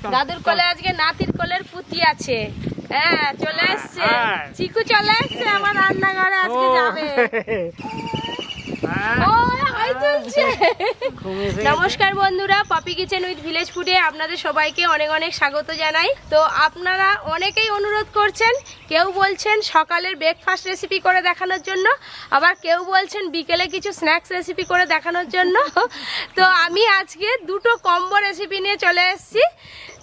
দাদুর কোলে আজকে নাতির কোলের পুতি আছে। হ্যাঁ চলে এসছে, চিকু চলে এসছে আমার রান্নাঘরে আজকে যাবে। নমস্কার বন্ধুরা, পপি কিচেন উইথ ভিলেজ ফুডে আপনাদের সবাইকে অনেক অনেক স্বাগত জানাই। তো আপনারা অনেকেই অনুরোধ করছেন, কেউ বলছেন সকালের ব্রেকফাস্ট রেসিপি করে দেখানোর জন্য, আবার কেউ বলছেন বিকেলে কিছু স্ন্যাক্স রেসিপি করে দেখানোর জন্য। তো আমি আজকে দুটো কম্বো রেসিপি নিয়ে চলে এসেছি।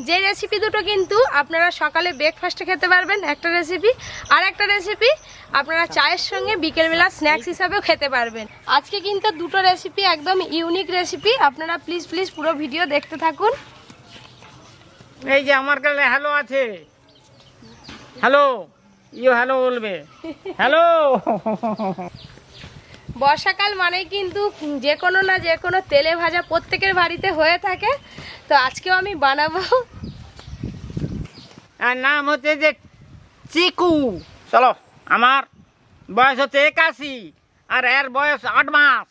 যে রেসিপি দুটো কিন্তু আপনারা সকালে ব্রেকফাস্টে খেতে পারবেন একটা রেসিপি, আর একটা রেসিপি আপনারা চায়ের সঙ্গে বিকেলবেলা স্ন্যাক্স হিসাবেও খেতে পারবেন। আজকে কিন্তু দুটো রেসিপি একদম ইউনিক রেসিপি, আপনারা প্লিজ প্লিজ পুরো ভিডিও দেখতে থাকুন। এই যে আমার কাছে হ্যালো আছে, হ্যালো ইউ হ্যালো বলবে, হ্যালো। বর্ষাকাল মানেই কিন্তু যে কোনো না যে কোনো তেলে ভাজা প্রত্যেকের বাড়িতে হয়ে থাকে। তো আজকেও আমি বানাবো। আর নাম হচ্ছে যে চিকু। চলো, আমার বয়স হচ্ছে 81 আর এর বয়স 8 মাস।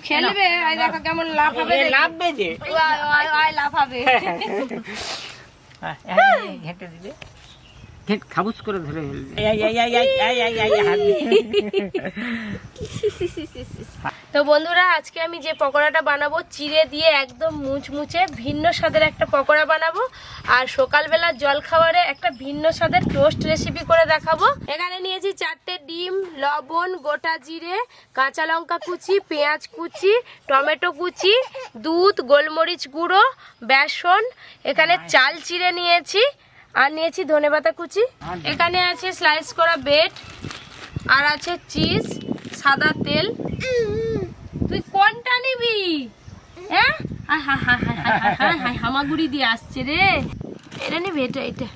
খেলবে, আই দেখো কেমন লাফাবে, লাফবে যে লাফাবে। ঘেঁটে দিবে, খাবুস করে ধরে ফেলবে। তো বন্ধুরা, আজকে আমি যে পকোড়াটা বানাবো চিড়ে দিয়ে একদম মুচমুচে ভিন্ন স্বাদের একটা পকোড়া বানাবো, আর সকালবেলা জল খাবারে একটা ভিন্ন স্বাদের টোস্ট রেসিপি করে দেখাবো। এখানে নিয়েছি 4টে ডিম, লবণ, গোটা জিরে, কাঁচা লঙ্কা কুচি, পেঁয়াজ কুচি, টমেটো কুচি, দুধ, গোলমরিচ গুঁড়ো, বেসন, এখানে চাল চিড়ে নিয়েছি, আর নিয়েছি ধনেপাতা কুচি, এখানে আছে স্লাইস করা ব্রেড, আর আছে চিজ, সাদা তেল। তুই কোনটা নিবি? হ্যাঁ, হামাগুড়ি দিয়ে আসছে রে। এটা নিবি, এটা এটা।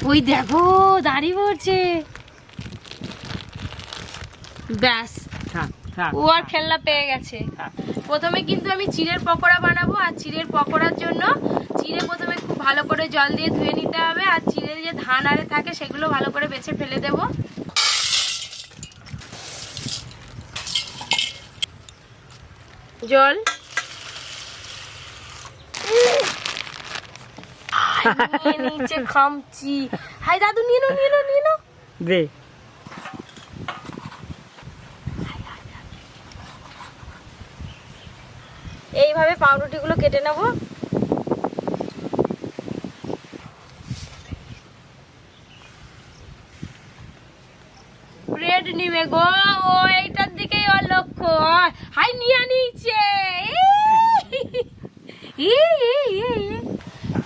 ওই দেখো দাড়ি পড়ছে, ব্যাস ও আর খেলনা পেয়ে গেছে। প্রথমে কিন্তু আমি চিড়ের পকোড়া বানাবো, আর চিড়ের পকোড়ার জন্য চিড়ে প্রথমে খুব ভালো করে জল দিয়ে ধুয়ে নিতে হবে, আর চিড়ের যে ধান আরে থাকে সেগুলো ভালো করে বেছে ফেলে দেব। জল নিচে খামচি। হাই দাদু, নিয়ে নাও নিয়ে নাও নিয়ে নাও দে। এইভাবে পাউরুটিগুলো কেটে নেব। ব্রেড নিবে গো, ও এইটার দিকেই ওর লক্ষ্য। হাই নিয়ে নিচ্ছে।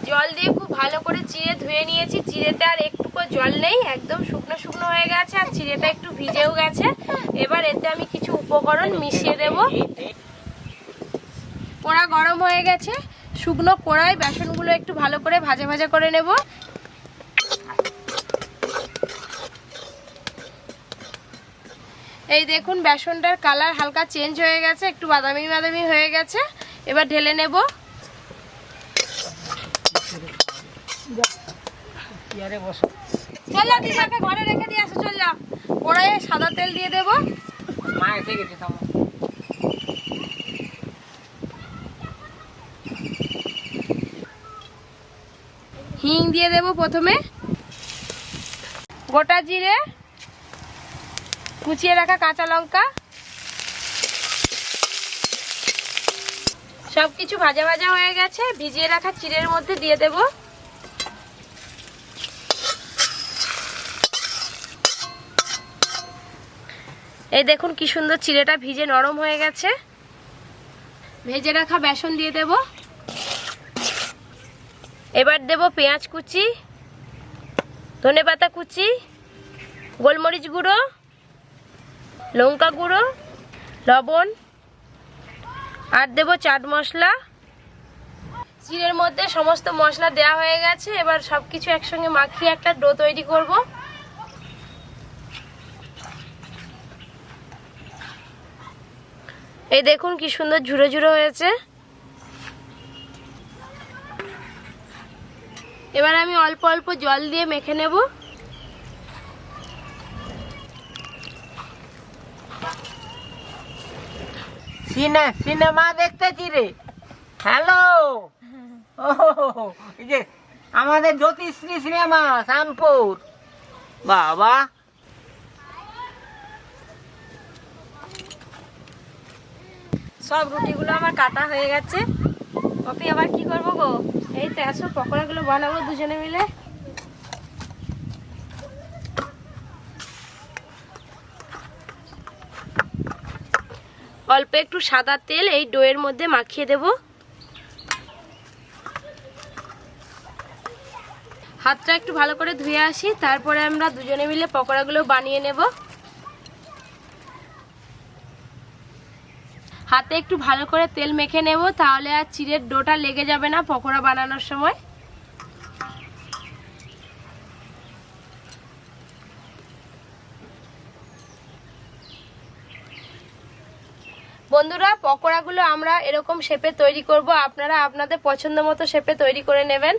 জল দিয়ে খুব ভালো করে চিড়ে ধুয়ে নিয়েছি। চিড়েটা আর একটুকু জল নেই, একদম শুকনো শুকনো হয়ে গেছে, আর চিড়েটা একটু ভিজেও গেছে। এবার এতে আমি কিছু উপকরণ মিশিয়ে দেব। কড়া গরম হয়ে গেছে, শুকনো কড়াই বেসনগুলো একটু ভালো করে ভাজা ভাজা করে নেব। এই দেখুন বেসনটার কালার হালকা চেঞ্জ হয়ে গেছে, একটু বাদামি বাদামি হয়ে গেছে। এবার ঢেলে নেব। চল দিদাকে ঘরে রেখে দিয়ে আসো, চল যা। কড়াইয়ে সাদা তেল দিয়ে দেব। হিং দিয়ে দেব প্রথমে, গোটা জিরে, কুচিয়ে রাখা কাঁচা লঙ্কা, সবকিছু ভাজা ভাজা হয়ে গেছে। ভিজিয়ে রাখা চিড়ের মধ্যে দিয়ে দেব। এই দেখুন কি সুন্দর চিড়েটা ভিজে নরম হয়ে গেছে। ভেজে রাখা বেসন দিয়ে দেব। এবার দেব পেঁয়াজ কুচি, ধনেপাতা কুচি, গোলমরিচ গুঁড়ো, লঙ্কা গুঁড়ো, লবণ, আর দেব চাট মশলা। চিড়ের মধ্যে সমস্ত মশলা দেওয়া হয়ে গেছে। এবার সবকিছু একসঙ্গে মাখিয়ে একটা ডো তৈরি করব। এই দেখুন কি সুন্দর ঝুরো ঝুরো হয়েছে। এবার আমি অল্প অল্প জল দিয়ে মেখে নেব। সিনেমা দেখতেছি রে। হ্যালো, ও এই যে আমাদের জ্যোতিশ্রী সিনেমা শ্যামপুর। বাবা, সব রুটিগুলো আমার কাটা হয়ে গেছে। পপি আবার কি করবো গো? এই তো আসো, পকোড়াগুলো বানাবো দুজনে মিলে। অল্প একটু সাদা তেল এই ডোয়ের মধ্যে মাখিয়ে দেব। হাতটা একটু ভালো করে ধুয়ে আসি, তারপরে আমরা দুজনে মিলে পকোড়াগুলো বানিয়ে নেব। হাতে একটু ভালো করে তেল মেখে নেব, তাহলে আর চিড়ের ডোটা লেগে যাবে না পকোড়া বানানোর সময়। বন্ধুরা, পকোড়াগুলো আমরা এরকম শেপে তৈরি করব, আপনারা আপনাদের পছন্দ মতো শেপে তৈরি করে নেবেন।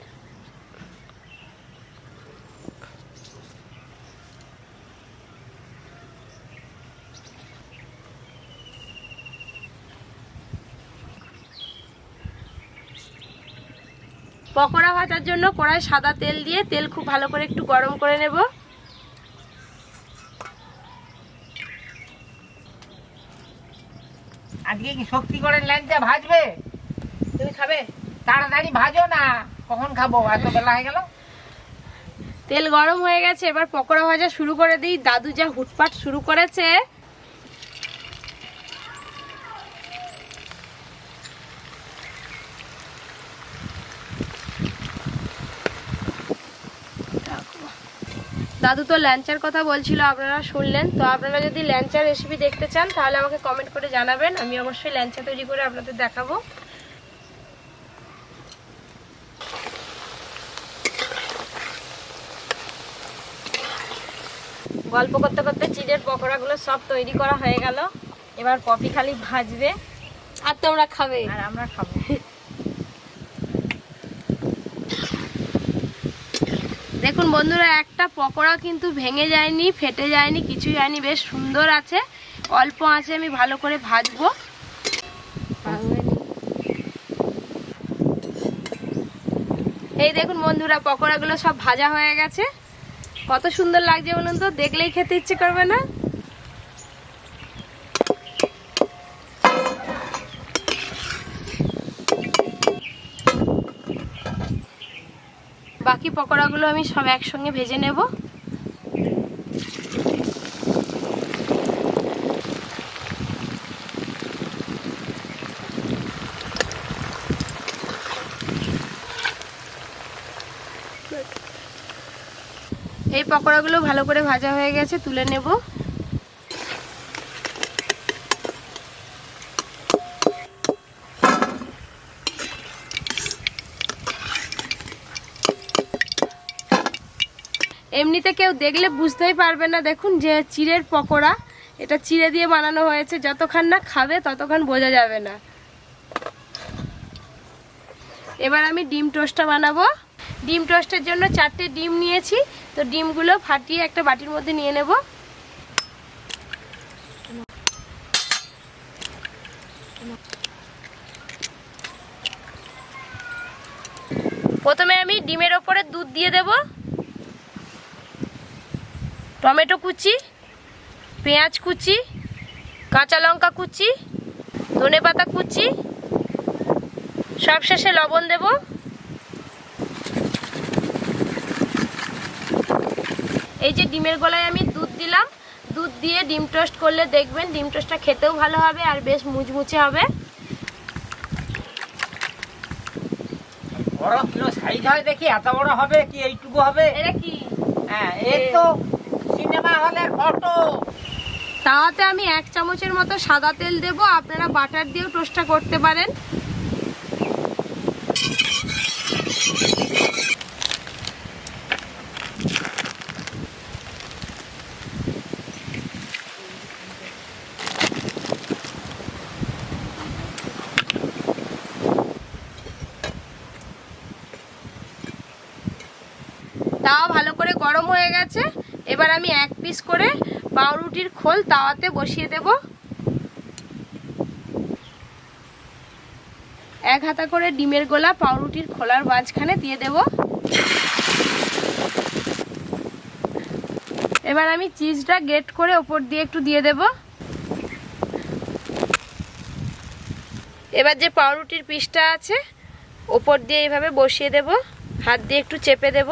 পকোড়া ভাজার জন্য কড়াই সাদা তেল দিয়ে তেল খুব ভালো করে একটু গরম করে নেব। আজকে কি শক্তি করে ল্যাংচা ভাজবে? তুমি খাবে? তাড়াতাড়ি ভাজো না, কখন খাবো? এত বেলা হয়ে গেল। তেল গরম হয়ে গেছে, এবার পকোড়া ভাজা শুরু করে দিই। দাদু যা হুটপাট শুরু করেছে। দাদু তো ল্যাংচার কথা বলছিল, আপনারা শুনলেন তো। আপনারা যদি ল্যাংচার রেসিপি দেখতে চান তাহলে আমাকে কমেন্ট করে জানাবেন, আমি অবশ্যই ল্যাংচা তৈরি করে আপনাদের দেখাবো। গল্প করতে করতে চিড়ের পকোড়াগুলো সব তৈরি করা হয়ে গেল। এবার পপি খালি ভাজবে আর তোমরা খাবে, আর আমরা খাবো। দেখুন বন্ধুরা, একটা পকোড়া কিন্তু ভেঙে যায়নি, ফেটে যায়নি, কিছু যায়নি, বেশ সুন্দর আছে। অল্প আঁচে আমি ভালো করে ভাজবো। এই দেখুন বন্ধুরা, পকোড়াগুলো সব ভাজা হয়ে গেছে। কত সুন্দর লাগছে বলুন তো, দেখলেই খেতে ইচ্ছে করবে না? বাকি পকোড়াগুলো আমি সব একসঙ্গে ভেজে নেব। এই পকোড়াগুলো ভালো করে ভাজা হয়ে গেছে, তুলে নেব। এমনিতে কেউ দেখলে বুঝতেই পারবে না, দেখুন যে চিড়ের পকোড়া, এটা চিড়ে দিয়ে বানানো হয়েছে। যতক্ষণ না খাবে ততক্ষণ বোঝা যাবে না। এবার আমি ডিম টোস্টটা বানাবো। ডিম টোস্টের জন্য 4টে ডিম নিয়েছি, তো ডিমগুলো ফাটিয়ে একটা বাটির মধ্যে নিয়ে নেব। প্রথমে আমি ডিমের ওপরে দুধ দিয়ে দেব, টমেটো কুচি, পেঁয়াজ কুচি, কাঁচা লঙ্কা কুচি, ধনেপাতা কুচি, সবশেষে লবণ দেব। এই যে ডিমের গলায় আমি দুধ দিলাম, দুধ দিয়ে ডিম টোস্ট করলে দেখবেন ডিম টোস্টটা খেতেও ভালো হবে আর বেশ মুচমুচে হবে। বড় কিলো সাইজ হয় দেখি, এত বড় হবে কি এইটুকু হবে? এটা কি? হ্যাঁ, এই তো সিনেমা হলের ফটো। তাওয়াতে আমি 1 চামচের মতো সাদা তেল দেব, আপনারা বাটার দিয়েও টোস্টটা করতে পারেন। গরম হয়ে গেছে। এবার আমি এক পিস করে পাউরুটির খোল তাওয়াতে বসিয়ে দেব। এক হাতা করে ডিমের গোলা পাউরুটির খোলার মাঝখানে দিয়ে দেব। এবার আমি চিজটা গ্রেট করে ওপর দিয়ে একটু দিয়ে দেব। এবার যে পাউরুটির পিসটা আছে ওপর দিয়ে এইভাবে বসিয়ে দেব, হাত দিয়ে একটু চেপে দেব,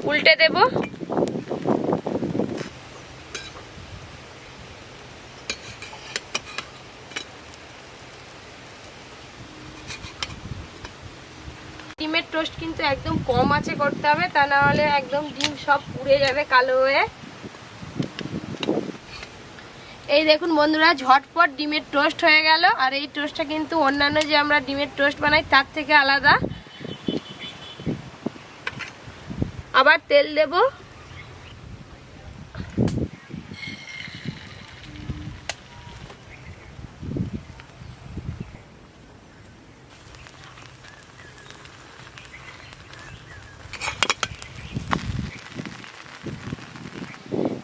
উল্টে দেব। ডিমের টোস্ট কিন্তু একদম কম আঁচে করতে হবে, তা না হলে একদম ডিম সব পুড়ে যাবে কালো হয়ে। এই দেখুন বন্ধুরা, ঝটপট ডিমের টোস্ট হয়ে গেল। আর এই টোস্টটা কিন্তু অন্যান্য যে আমরা ডিমের টোস্ট বানাই তার থেকে আলাদা। আবার তেল দেব।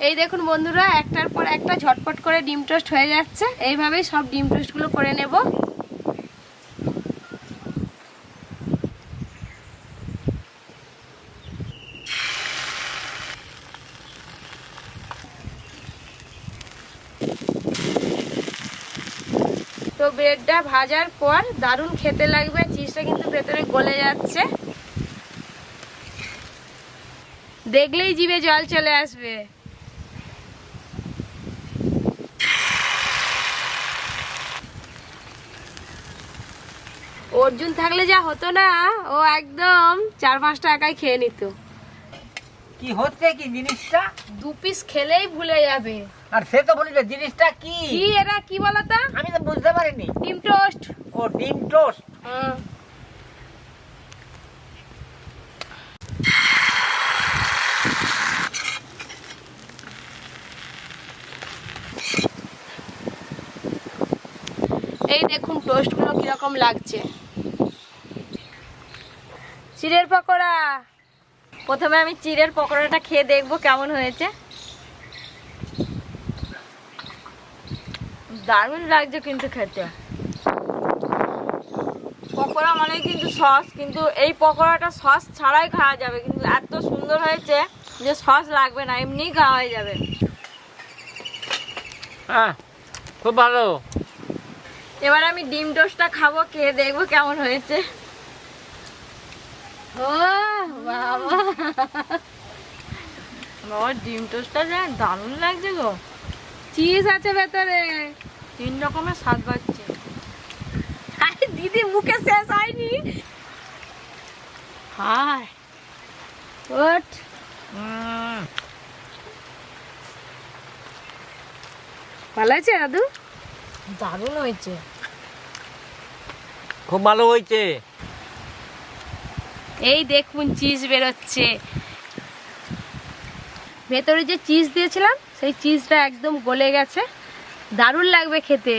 এই দেখুন বন্ধুরা, একটার পর একটা ঝটপট করে ডিম টোস্ট হয়ে যাচ্ছে। এইভাবেই সব ডিম টোস্টগুলো করে নেব। তো ব্রেডটা ভাজার পর দারুণ খেতে লাগবে, চিজটা কিন্তু ভেতরে গলে যাচ্ছে, দেখলেই জিভে জল চলে আসবে। অর্জুন থাকলে যা হতো না, ও একদম 4-5 টাকায় খেয়ে নিত। কি হচ্ছে কি জিনিসটা? 2 পিস খেলেই ভুলে যাবে। আর সে তো বলিল জিনিসটা কি? কি এটা কি বলতো? আমি তো বুঝতে পারিনি। ডিম টোস্ট। ও ডিম টোস্ট। এই দেখুন টোস্টগুলো কিরকম লাগছে। চিড়ের পকোড়া। প্রথমে আমি চিড়ের পকোড়াটা খেয়ে দেখবো কেমন হয়েছে। দারুণ লাগছে কিন্তু খেতে। পকোড়া মানে কিন্তু সস, কিন্তু এই পকোড়াটা সস ছাড়াই খাওয়া যাবে, কিন্তু এত সুন্দর হয়েছে যে সস লাগবে না, এমনিই খাওয়া হয়ে যাবে। হ্যাঁ, খুব ভালো। এবার আমি ডিম টোস্টটা খাবো, খেয়ে দেখবো কেমন হয়েছে। ও বাবা, আমার ডিম টোস্টটা যে দারুণ লাগছে গো। চিজ আছে ভেতরে, 3 রকমের স্বাদ পাচ্ছে। আরে দিদি মুখে শেষ হয়নি। হাই ওট, ভালো আছে দাদু? দারুণ হয়েছে, খুব ভালো হয়েছে। এই দেখুন চিজ বেরোচ্ছে। ভেতরে যে চিজ দিয়েছিলাম সেই চিজটা একদম গলে গেছে, দারুণ লাগবে খেতে।